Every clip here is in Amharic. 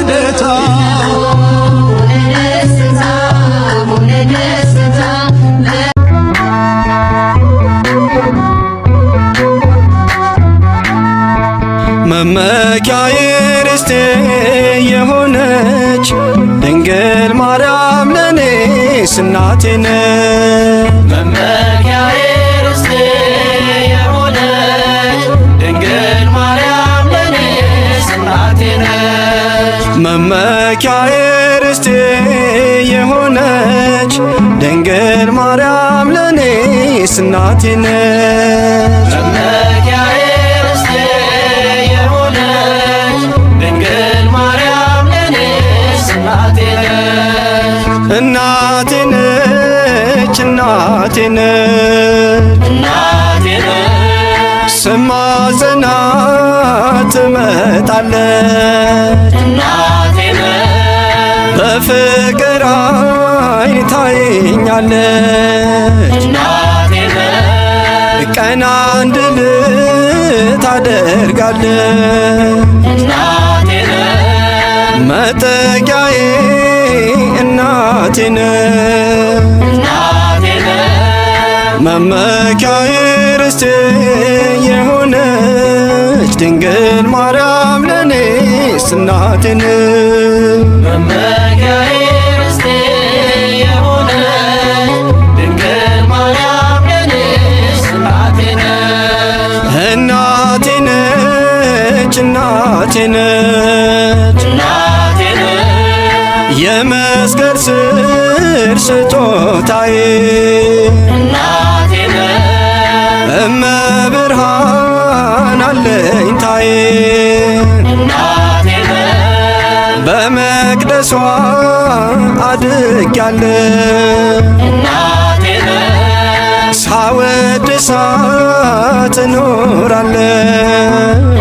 ልደታ መመኪያዬ ርስቴ የሆነች ድንግል ማርያም ለኔስ እናቴ ነች። መመኪያዬ ርስቴ የሆነች ድንግል ማርያም ለኔስ እናቴ ነች። መመኪያዬ ርስቴ የሆነች ድንግል ማርያም ለኔስ እናቴ ነች። መመኪያዬ ርስቴ የሆነች ድንግል ማርያም ለኔስ እናቴ ነች። እናቴ ነች እናቴ ነች እናቴ ነች ስማጽናት ትመጣለች። እናቴ ነች በፍቅር ዓይን ታየኛለች። እናቴ ነች ቀና እንድል ታደርጋለች። እናቴ ነች መጠጊያዬ እናቴ ነች። እናቴ ነች መመኪያዬ ርስቴ የሆነች ድንግል ማርያም ለኔስ እናቴ ነች። መመኪያዬ ርስቴ የሆነች ድንግል ማርያም ለኔስ እናቴ ነች። እናቴ ነች እናቴ ነች እናቴ ነች የመስቀል ስር ስጦታዬ እናቴ ነች እመብርሃን አለኝታዬ እናቴ ነች በመቅደሷ አድጌያለሁ እናቴ ነች ሳወድሳት እኖራለሁ።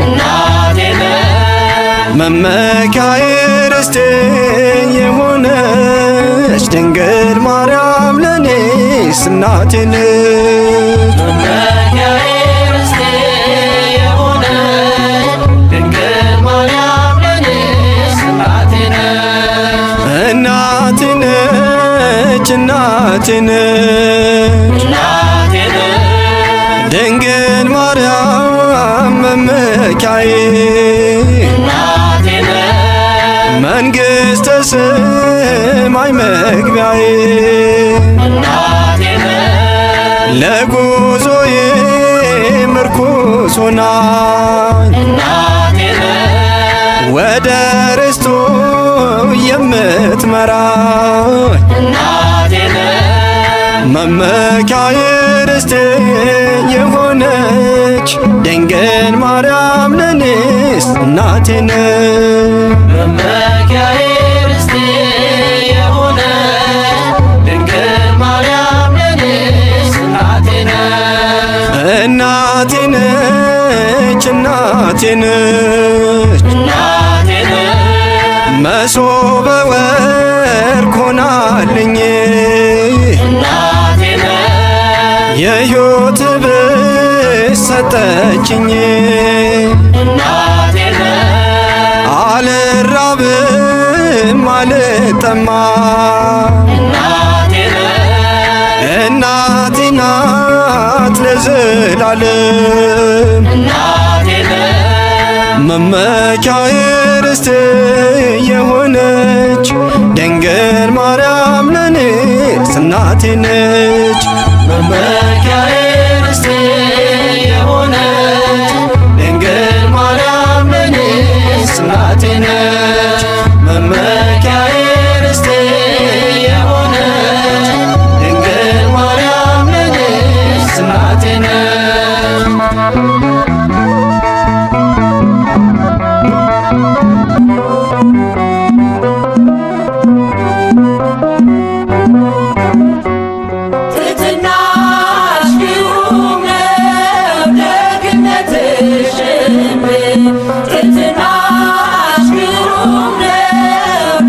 እናቴ ነች መመኪያዬ ርስቴ የሆነች ድንግል ማርያም ለኔስ እናቴ ነች። መመኪያዬ ርስቴ የሆነች ድንግል ማርያም ለኔስ እናቴ ነች። እናቴ ነች እናቴ ነች እናቴ ነች ድንግል ማርያም መመኪያዬ እናቴ ነች መንግሥተ ሰማይ መግቢያዬ እናቴ ነች ለጉዞዬ ምርኩስ ሆናኝ እናቴ ነች ወደ ርስቱ የምትመራኝ እናቴ ነች መመኪያዬ ርስቴ የሆነች ድንግል ማርያም ለኔስ እናቴ ነች። መመኪያዬ ርስቴ የሆነች ድንግል ማርያም ለኔስ እናቴ ነች። እናቴ ነች እናቴ ነች እናቴ ነች መሶበ ወርቅ ሆናልኝ እናቴ ነች የሕይወት ብስ ሰጠችኝ። እናቴ ነች አልራብም አልጠማም እናቴ ነች እናቴ ናት ለዘላለም እናቴ ነች መመኪያዬ ርስቴ የሆነች ድንግል ማርያም ለኔስ እናቴ ነች። መመኪያዬ ርስቴ የሆነች ድንግል ማርያም ለኔስ እናቴ ነች። መመኪያዬ ርስቴ የሆነች ድንግል ማርያም ለኔስ እናቴ ነች። ትሕትናሽ ግሩም ነው ደግነትሽ ትሕትናሽ ግሩም ነው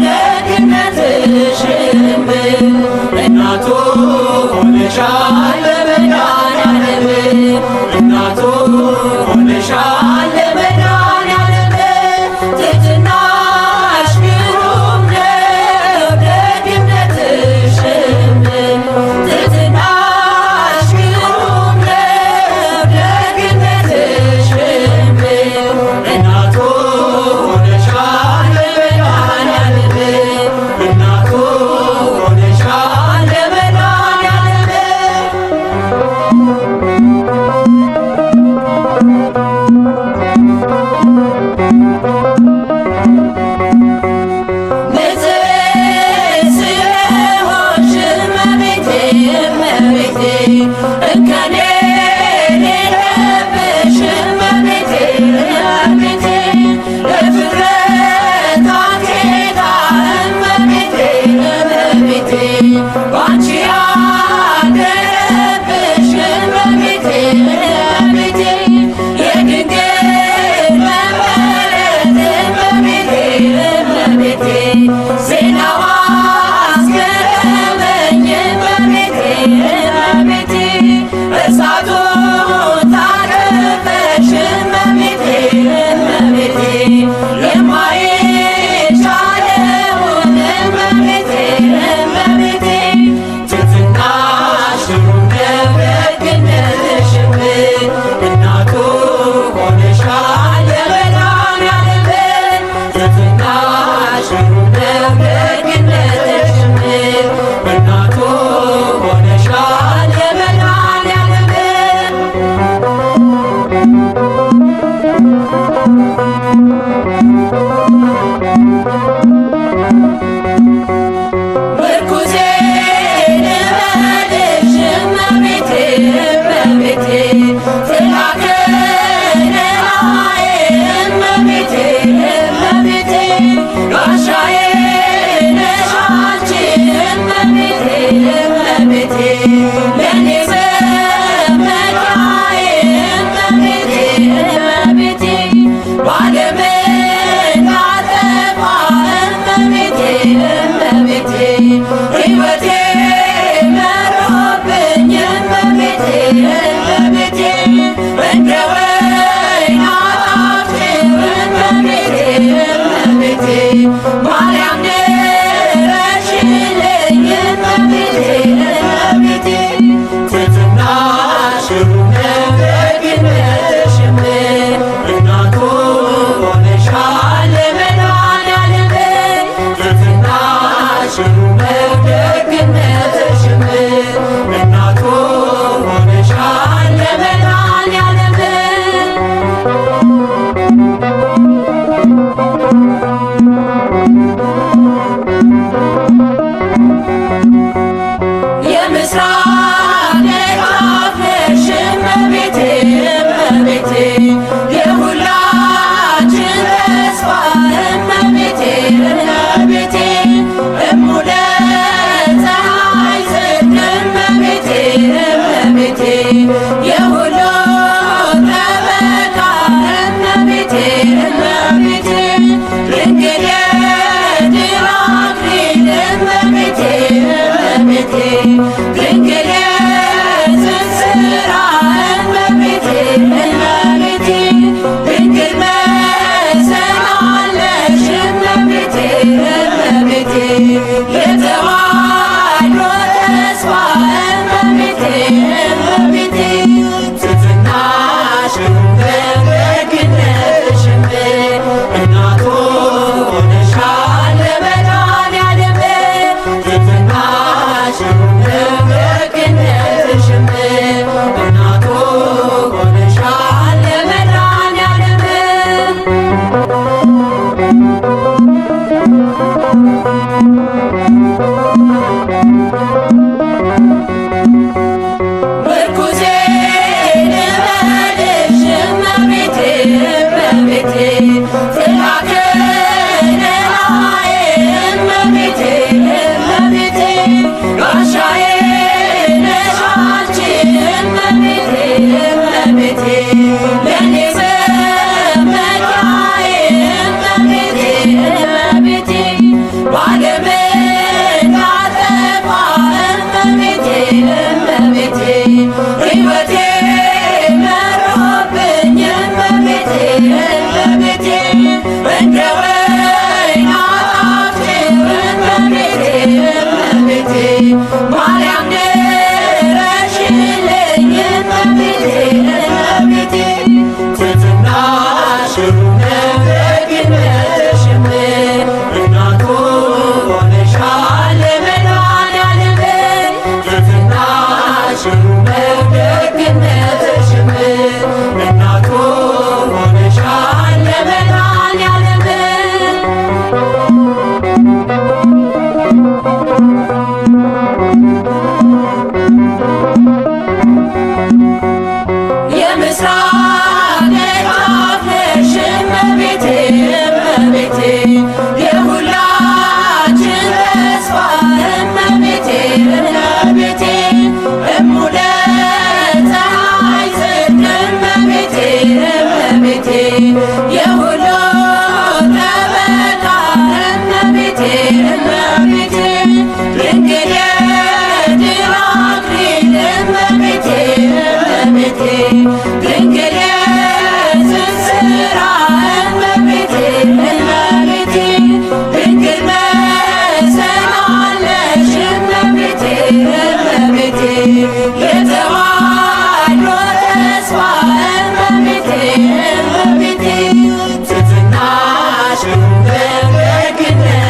ትሕትናሽ በደግነት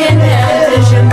ደግነትሽም